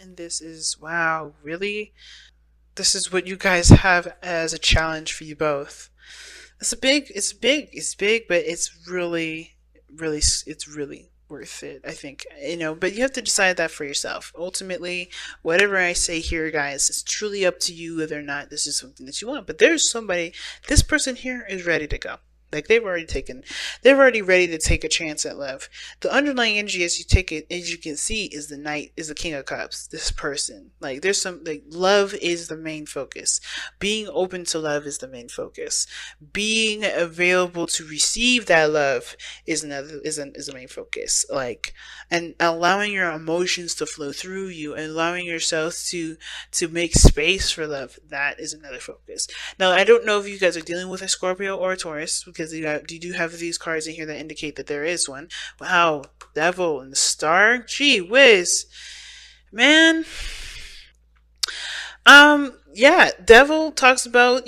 And this is, wow, really? This is what you guys have as a challenge for you both. It's big, but it's really worth it, I think. But you have to decide that for yourself. Ultimately, whatever I say here, guys, it's truly up to you whether or not this is something that you want. But this person here is ready to go. Like they're already ready to take a chance at love. The underlying energy, as you can see, is the King of Cups. This person, like, there's some, like, love is the main focus. Being open to love is the main focus. Being available to receive that love is the main focus. Like, and allowing your emotions to flow through you, and allowing yourself to make space for love. That is another focus. Now, I don't know if you guys are dealing with a Scorpio or a Taurus, because you do have these cards in here that indicate that there is one. Wow, Devil and the Star. Gee whiz. Man. Yeah, Devil talks about,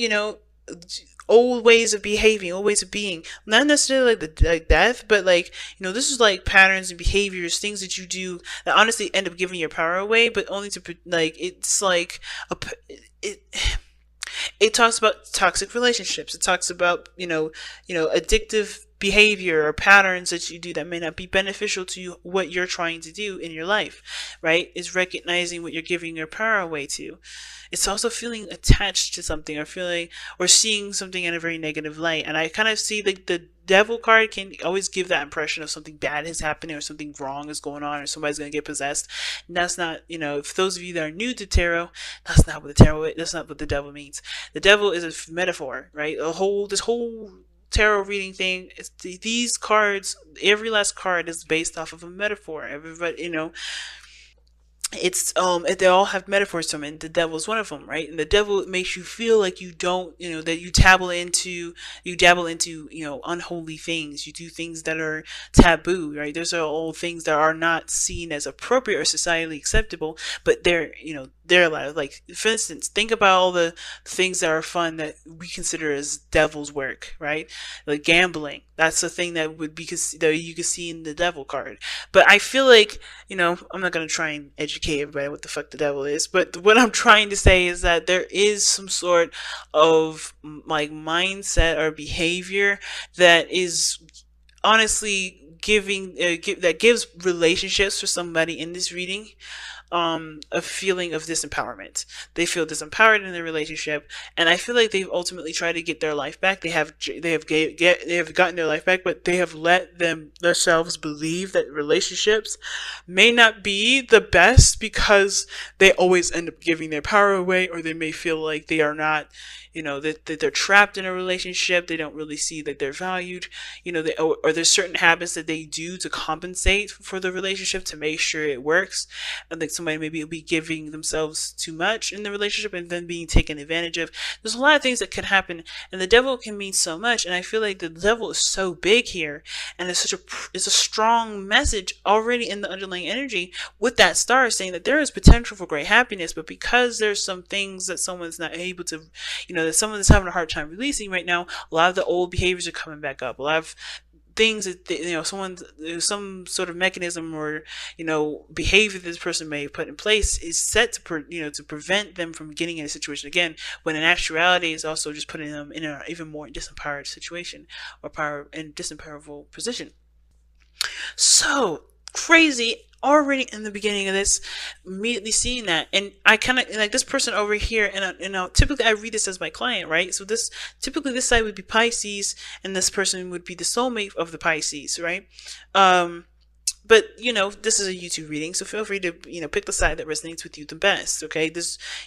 old ways of behaving, old ways of being. Not necessarily like death, but, like, this is like patterns and behaviors, things that you do that honestly end up giving your power away, but only to, like, it's like it it talks about toxic relationships. It talks about, addictive behavior or patterns that you do that may not be beneficial to you, what you're trying to do in your life, right? It's recognizing what you're giving your power away to. It's also feeling attached to something, or seeing something in a very negative light. And I kind of see, like, the Devil card can always give that impression of something bad is happening, or something wrong is going on, or somebody's going to get possessed. And that's not, if those of you that are new to tarot, that's not what the Devil means. The Devil is a metaphor, right? This whole tarot reading thing, these cards, every last card is based off of a metaphor. Everybody, they all have metaphors to them, and the Devil's one of them, right? And the Devil makes you feel like you don't, that you dabble into unholy things. You do things that are taboo, right? Those are all things that are not seen as appropriate or societally acceptable, but they're allowed. Like, for instance, think about all the things that are fun that we consider as Devil's work, right? Like gambling. That's the thing that that you could see in the Devil card. But I feel like, I'm not gonna try and educate everybody what the fuck the Devil is, but what I'm trying to say is that there is some sort of, like, mindset or behavior that is honestly that gives relationships for somebody in this reading a feeling of disempowerment. They feel disempowered in their relationship, and I feel like they've ultimately tried to get their life back. They have gotten their life back, but they have let themselves believe that relationships may not be the best, because they always end up giving their power away, or they may feel like they are not, that they're trapped in a relationship. They don't really see that they're valued, or there's certain habits that they do to compensate for the relationship to make sure it works. And like, somebody maybe will be giving themselves too much in the relationship and then being taken advantage of. There's a lot of things that could happen, and the Devil can mean so much. And I feel like the Devil is so big here, and it's a strong message already in the underlying energy, with that Star saying that there is potential for great happiness, but because there's some things that someone's not able to, that someone is having a hard time releasing right now, a lot of the old behaviors are coming back up. A lot of things that some sort of mechanism or behavior that this person may have put in place is set to prevent them from getting in a situation again, when in actuality is also just putting them in an even more disempowered situation, or disempowerable position. So crazy already in the beginning of this, immediately seeing that. And I kind of like this person over here, and typically I read this as my client, right? So typically this side would be Pisces, and this person would be the soulmate of the Pisces, right? But this is a YouTube reading, so feel free to pick the side that resonates with you the best. Okay,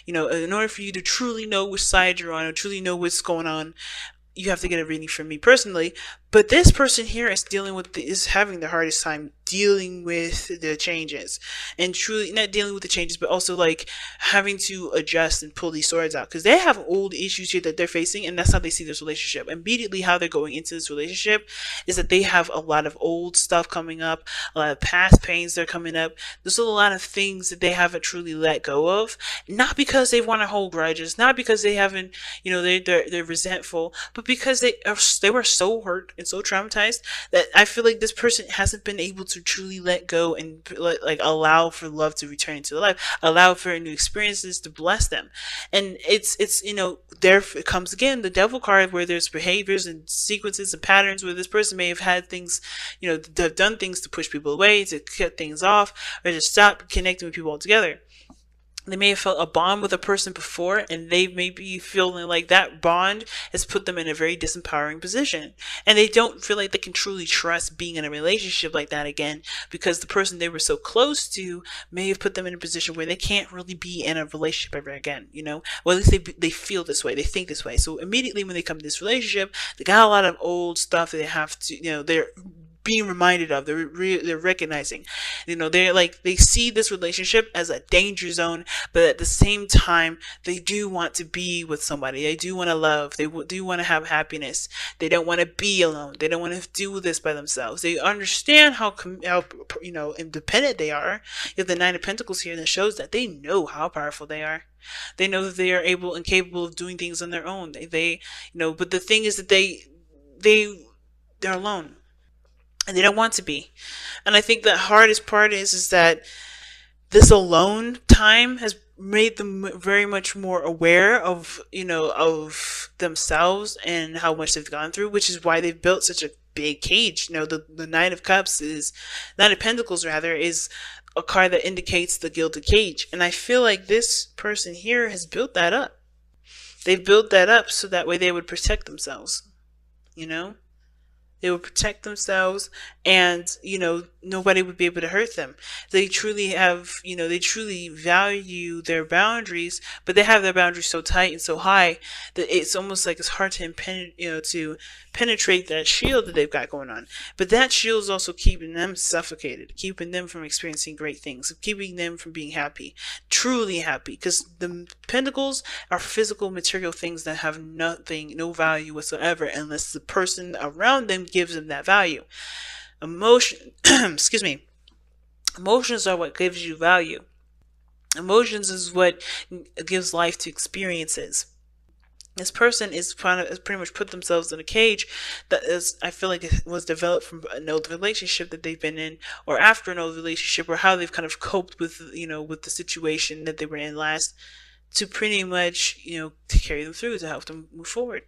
in order for you to truly know which side you're on, or truly know what's going on, you have to get a reading from me personally. But this person here is having the hardest time dealing with the changes, and truly not dealing with the changes, but also like having to adjust and pull these swords out, because they have old issues here that they're facing, and that's how they see this relationship. Immediately, how they're going into this relationship is that they have a lot of old stuff coming up, a lot of past pains that are coming up. There's a lot of things that they haven't truly let go of, not because they want to hold grudges, not because they haven't, they're resentful, but because they were so hurt and so traumatized that I feel like this person hasn't been able to truly let go and like allow for love to return into their life, allow for new experiences to bless them. And it's there it comes again, the devil card, where there's behaviors and sequences and patterns where this person may have had things, have done things to push people away, to cut things off, or to stop connecting with people altogether. They may have felt a bond with a person before, and they may be feeling like that bond has put them in a very disempowering position. And they don't feel like they can truly trust being in a relationship like that again, because the person they were so close to may have put them in a position where they can't really be in a relationship ever again, Well, at least they feel this way, they think this way. So immediately when they come to this relationship, they got a lot of old stuff that they have to, they're being reminded of, they're recognizing, they're like, they see this relationship as a danger zone, but at the same time they do want to be with somebody, they do want to love, they do want to have happiness, they don't want to be alone, they don't want to do this by themselves. They understand how independent they are. You have the Nine of Pentacles here, that shows that they know how powerful they are. They know that they are able and capable of doing things on their own. But the thing is that they're alone, and they don't want to be. And I think the hardest part is that this alone time has made them very much more aware of themselves and how much they've gone through, which is why they've built such a big cage. The Nine of Pentacles rather, is a card that indicates the gilded cage. And I feel like this person here has built that up. They've built that up so that way they would protect themselves, They would protect themselves, and, nobody would be able to hurt them. They truly they truly value their boundaries, but they have their boundaries so tight and so high that it's almost like it's hard to penetrate that shield that they've got going on. But that shield is also keeping them suffocated, keeping them from experiencing great things, keeping them from being happy, truly happy, because the pentacles are physical, material things that have no value whatsoever unless the person around them gives them that value. Excuse me. Emotions are what gives you value. Emotions is what gives life to experiences. This person is pretty much put themselves in a cage that is, I feel like, it was developed from an old relationship that they've been in, or after an old relationship, or how they've kind of coped with, with the situation that they were in last, to pretty much, to carry them through, to help them move forward.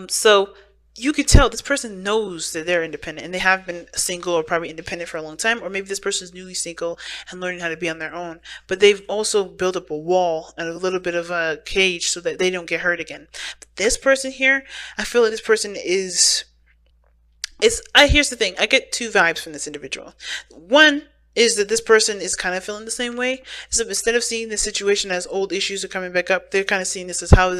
So you could tell this person knows that they're independent, and they have been single or probably independent for a long time, or maybe this person is newly single and learning how to be on their own, but they've also built up a wall and a little bit of a cage so that they don't get hurt again. But this person here, I feel like this person here's the thing, I get two vibes from this individual. One is that this person is kind of feeling the same way. So instead of seeing this situation as old issues are coming back up, they're kind of seeing this as how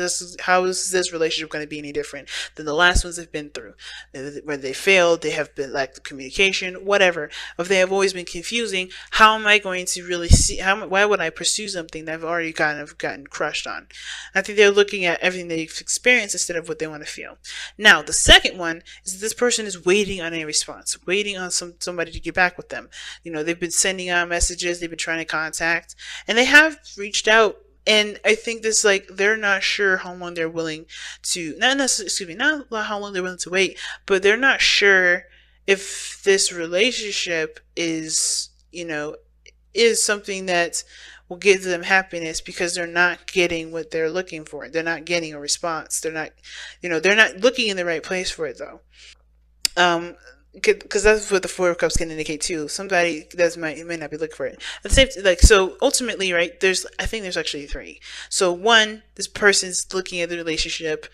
is this relationship going to be any different than the last ones they've been through? Whether they failed, they have been lacked communication, whatever. If they have always been confusing, how am I going to really see? Why would I pursue something that I've already kind of gotten crushed on? I think they're looking at everything they've experienced instead of what they want to feel. Now, the second one is that this person is waiting on a response, waiting on somebody to get back with them. They've been sending out messages, they've been trying to contact, and they have reached out, and I think this, they're not sure how long they're willing to, not how long they're willing to wait, but they're not sure if this relationship is something that will give them happiness, because they're not getting what they're looking for. They're not getting a response. They're not looking in the right place for it, though. Because that's what the Four of Cups can indicate too. Somebody may not be looking for it. At the same time, so ultimately, right? I think there's actually three. So one, this person's looking at the relationship,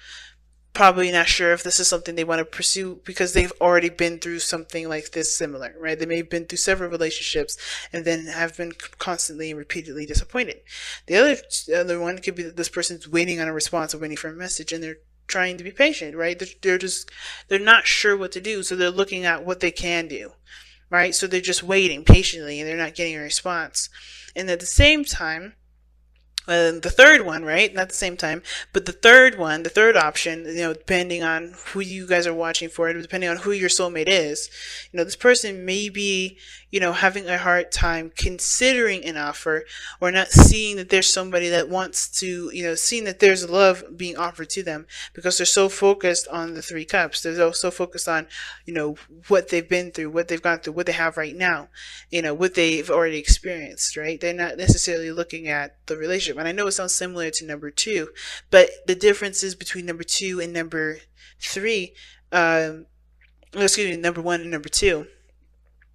probably not sure if this is something they want to pursue, because they've already been through something like this similar, right? They may have been through several relationships and then have been constantly and repeatedly disappointed. The other one could be that this person's waiting on a response or waiting for a message, and they're trying to be patient, right? They're not sure what to do, so they're looking at what they can do, right? So they're just waiting patiently, and they're not getting a response. And at the same time, The third one, right? Not the same time, but the third one, the third option, depending on who you guys are watching for, depending on who your soulmate is, this person may be, having a hard time considering an offer, or not seeing that there's somebody that wants to, seeing that there's love being offered to them, because they're so focused on the three cups. They're so focused on, what they've been through, what they've gone through, what they have right now, what they've already experienced, right? They're not necessarily looking at the relationship. And I know it sounds similar to number two, but the differences between number two and number three, excuse me, number one and number two,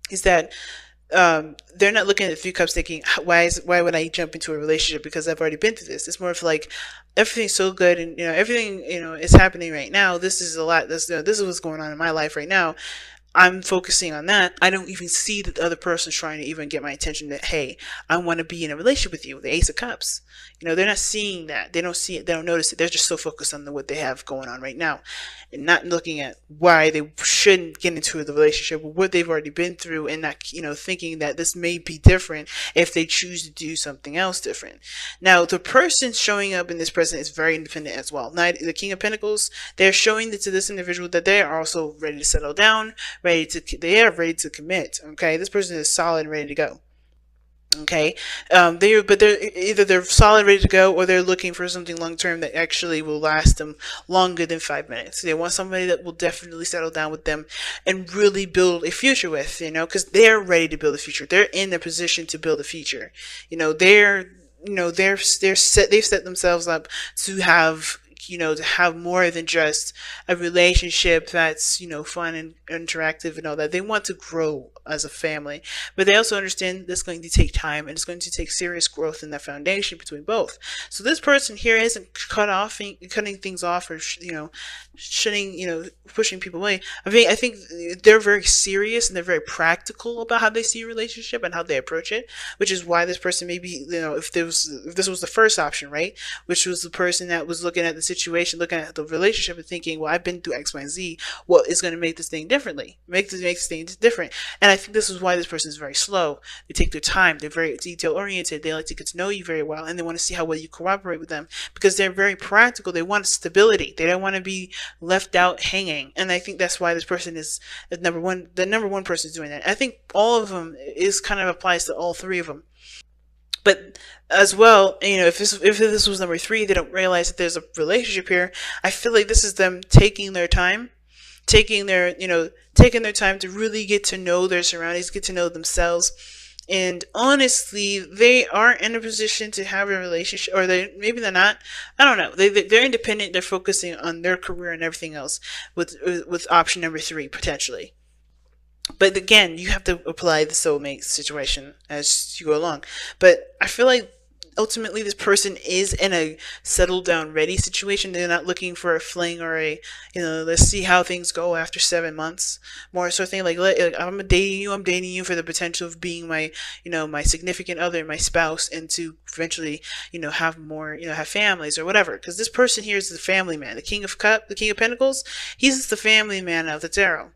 is that they're not looking at the three cups thinking, why would I jump into a relationship because I've already been through this. It's more of like, everything's so good, and everything is happening right now. This is a lot. This is what's going on in my life right now. I'm focusing on that. I don't even see that the other person's trying to even get my attention that, hey, I want to be in a relationship with you. The Ace of Cups. They're not seeing that. They don't see it. They don't notice it. They're just so focused on what they have going on right now, and not looking at why they shouldn't get into the relationship, or what they've already been through, and not, thinking that this may be different if they choose to do something else different. Now, the person showing up in this present is very independent as well. Now, the King of Pentacles, they're showing to this individual that they are also ready to settle down, they are ready to commit. Okay, this person is solid and ready to go. Okay, they're solid, ready to go, or they're looking for something long term that actually will last them longer than 5 minutes. They want somebody that will definitely settle down with them and really build a future with, because they're ready to build a future. They're in the position to build a future. They've set themselves up to have more than just a relationship that's, fun and interactive and all that. They want to grow as a family, but they also understand that's going to take time, and it's going to take serious growth in that foundation between both. So this person here isn't cutting things off, or, shutting, pushing people away. I think they're very serious, and they're very practical about how they see a relationship and how they approach it, which is why this person maybe, if this was the first option, right? Which was the person that was looking at the situation, looking at the relationship and thinking, well, I've been through X, Y, and Z. What is going to make this thing differently? Make this thing different. And I think this is why this person is very slow. They take their time. They're very detail oriented. They like to get to know you very well, and they want to see how well you cooperate with them, because they're very practical. They want stability. They don't want to be left out hanging. And I think that's why this person is number one. The number one person is doing that. I think all of them is kind of applies to all three of them. But as well, if this was number three, they don't realize that there's a relationship here. I feel like this is them taking their time, taking their time to really get to know their surroundings, get to know themselves. And honestly, they aren't in a position to have a relationship, or maybe they're not. I don't know. They're independent. They're focusing on their career and everything else with option number three, potentially. But again, you have to apply the soulmate situation as you go along. But I feel like ultimately this person is in a settle down ready situation. They're not looking for a fling or let's see how things go after 7 months. More sort of thing like I'm dating you for the potential of being my, my significant other, my spouse, and to eventually, have more, have families or whatever. Because this person here is the family man, the King of Pentacles. He's the family man of the tarot.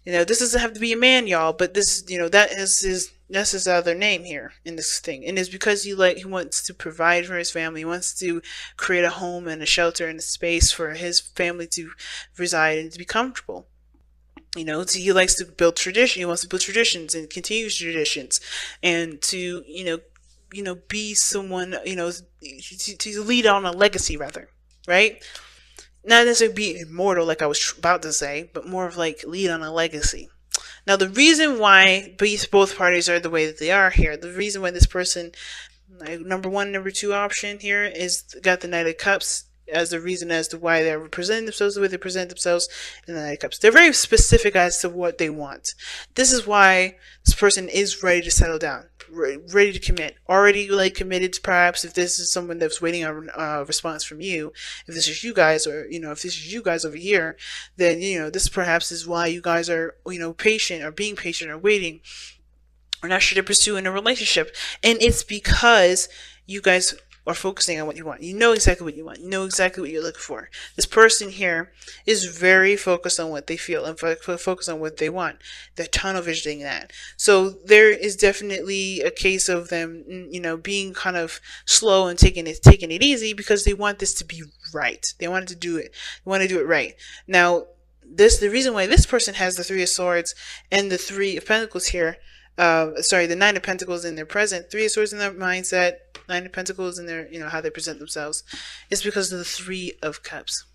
This doesn't have to be a man, y'all, but this, that's his other name here in this thing. And it's because he wants to provide for his family. He wants to create a home and a shelter and a space for his family to reside and to be comfortable. He likes to build tradition. He wants to build traditions and continue traditions, and to, be someone, to lead on a legacy, rather, right? Not necessarily be immortal, like I was about to say, but more of like lead on a legacy. Now, the reason why both parties are the way that they are here, the reason why this person, number one, number two option here, is got the Knight of Cups as the reason as to why they're presenting themselves the way they present themselves in the Knight of Cups. They're very specific as to what they want. This is why this person is ready to settle down, ready to commit, already committed, perhaps, if this is someone that's waiting on a response from you. If this is you guys, or if this is you guys over here, then this perhaps is why you guys are patient, or being patient, or waiting, or not sure to pursue in a relationship. And it's because you guys or focusing on what you want. You know exactly what you want. You know exactly what you're looking for. This person here is very focused on what they feel and focused on what they want. They're tunnel visioning that. So there is definitely a case of them, being kind of slow and taking it easy because they want this to be right. They want to do it. They want to do it right. Now, the reason why this person has the Three of Swords and the Three of Pentacles here, the Nine of Pentacles in their present, Three of Swords in their mindset, Nine of Pentacles in their, how they present themselves, is because of the Three of Cups.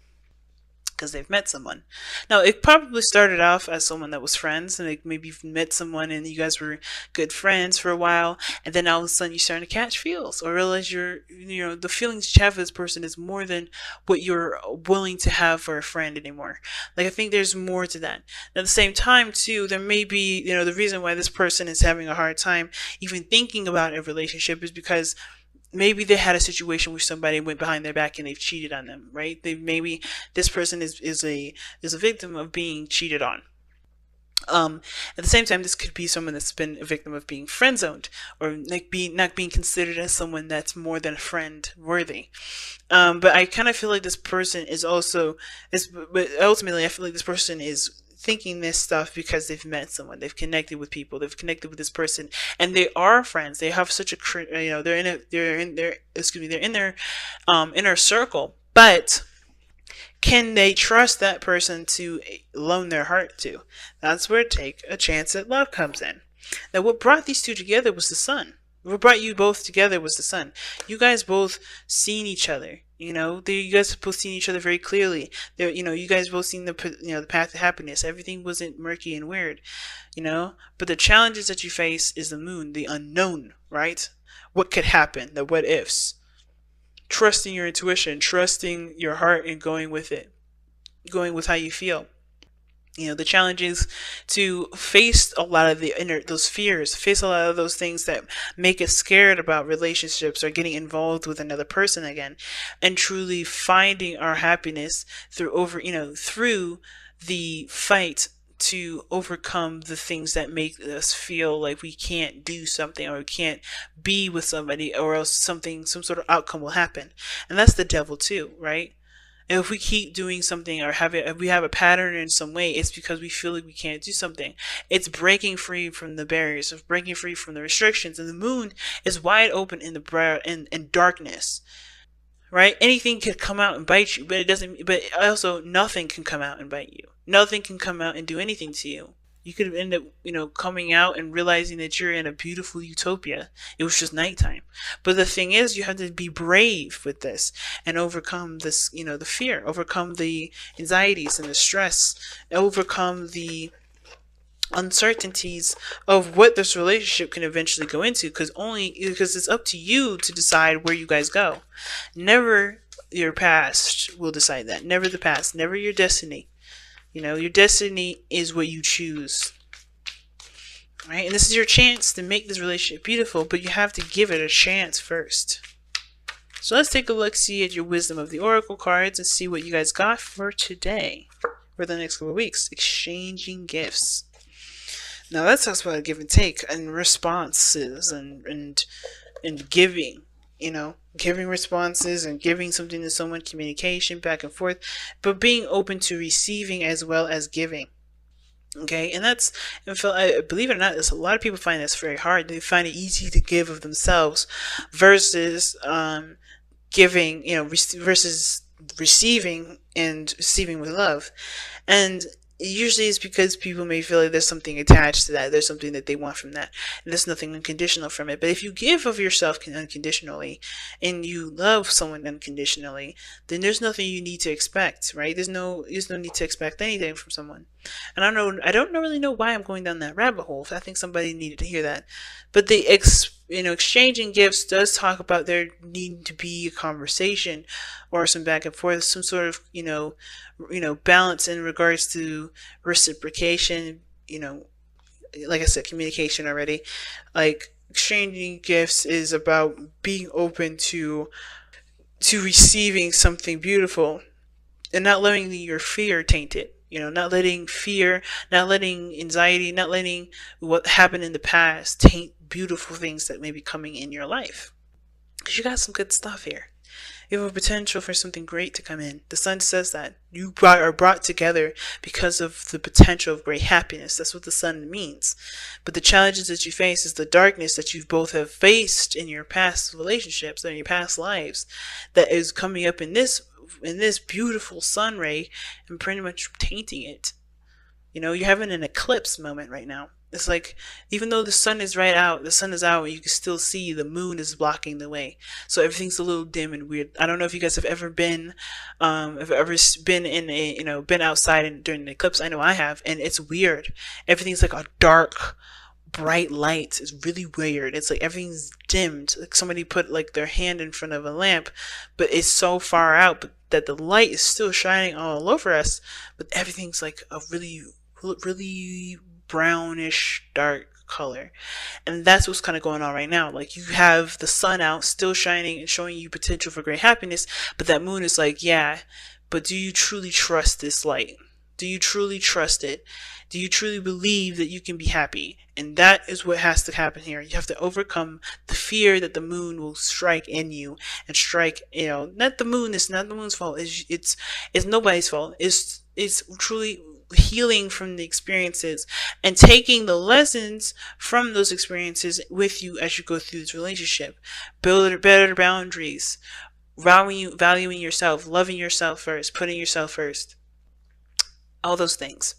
Because they've met someone. Now, it probably started off as someone that was friends, and like maybe you've met someone and you guys were good friends for a while, and then all of a sudden you're starting to catch feels or realize the feelings you have for this person is more than what you're willing to have for a friend anymore. Like, I think there's more to that. At the same time, too, there may be, the reason why this person is having a hard time even thinking about a relationship is because maybe they had a situation where somebody went behind their back and they've cheated on them, right? Maybe this person is a victim of being cheated on. At the same time, this could be someone that's been a victim of being friend zoned or not being considered as someone that's more than friend worthy. But I kind of feel like this person but ultimately I feel like this person is thinking this stuff because they've met someone, they've connected with people, they've connected with this person, and they are friends. They have such a, they're in their inner circle, but can they trust that person to loan their heart to? That's where Take a Chance at Love comes in. Now, what brought these two together was the sun. What brought you both together was the sun. You guys both seen each other. You guys both seen each other very clearly. You guys both seen the path to happiness. Everything wasn't murky and weird, But the challenges that you face is the moon, the unknown, right? What could happen? The what ifs. Trusting your intuition, trusting your heart, and going with it, going with how you feel. The challenge is to face a lot of those fears, face a lot of those things that make us scared about relationships or getting involved with another person again, and truly finding our happiness through the fight to overcome the things that make us feel like we can't do something or we can't be with somebody, or else some sort of outcome will happen. And that's the devil too, right? And if we keep doing something or if we have a pattern in some way, it's because we feel like we can't do something. It's breaking free from the barriers, of breaking free from the restrictions. And the moon is wide open in darkness, right? Anything can come out and bite you, but it doesn't. But also, nothing can come out and bite you. Nothing can come out and do anything to you. You could end up, coming out and realizing that you're in a beautiful utopia. It was just nighttime. But the thing is, you have to be brave with this and overcome this, the fear, overcome the anxieties and the stress, overcome the uncertainties of what this relationship can eventually go into, because it's up to you to decide where you guys go. Never your past will decide that. Never the past. Never your destiny. Your destiny is what you choose, right? And this is your chance to make this relationship beautiful, but you have to give it a chance first. So let's take a look-see at your Wisdom of the Oracle cards and see what you guys got for today, for the next couple of weeks. Exchanging gifts. Now that talks about give and take and responses and giving. Giving responses and giving something to someone, communication back and forth, but being open to receiving as well as giving. Okay, and believe it or not, a lot of people find this very hard. They find it easy to give of themselves versus giving, versus receiving and receiving with love. And usually it's because people may feel like there's something attached to that. There's something that they want from that. And there's nothing unconditional from it. But if you give of yourself unconditionally and you love someone unconditionally, then there's nothing you need to expect, right? There's no need to expect anything from someone. And I don't really know why I'm going down that rabbit hole. I think somebody needed to hear that. But the exchanging gifts does talk about there needing to be a conversation or some back and forth, some sort of, balance in regards to reciprocation, like I said, communication already. Like, exchanging gifts is about being open to receiving something beautiful and not letting your fear taint it. Not letting fear, not letting anxiety, not letting what happened in the past taint beautiful things that may be coming in your life. Because you got some good stuff here. You have a potential for something great to come in. The sun says that are brought together because of the potential of great happiness. That's what the sun means. But the challenges that you face is the darkness that you both have faced in your past relationships and your past lives that is coming up in this beautiful sun ray and pretty much tainting it. You know, you're having an eclipse moment right now. It's like, even though the sun is the sun is out, you can still see the moon is blocking the way. So everything's a little dim and weird. I don't know if you guys have ever been in been outside during the eclipse. I know I have, and it's weird. Everything's like a dark, bright light. It's really weird. It's like everything's dimmed. Like somebody put like their hand in front of a lamp, but it's so far out, that the light is still shining all over us, but everything's like a really brownish dark color. And that's what's kind of going on right now. Like, you have the sun out still shining and showing you potential for great happiness, but that moon is like, yeah, but do you truly trust this light? Do you truly trust it? Do you truly believe that you can be happy? And that is what has to happen here. You have to overcome the fear that the moon will strike in you and strike, not the moon. It's not the moon's fault. It's nobody's fault. It's truly healing from the experiences and taking the lessons from those experiences with you as you go through this relationship. Build better boundaries, valuing yourself, loving yourself first, putting yourself first, all those things.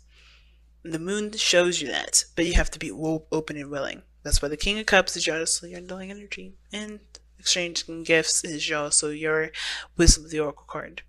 The moon shows you that, but you have to be open and willing. That's why the King of Cups is also your underlying energy, and exchanging gifts is also your Wisdom of the Oracle card.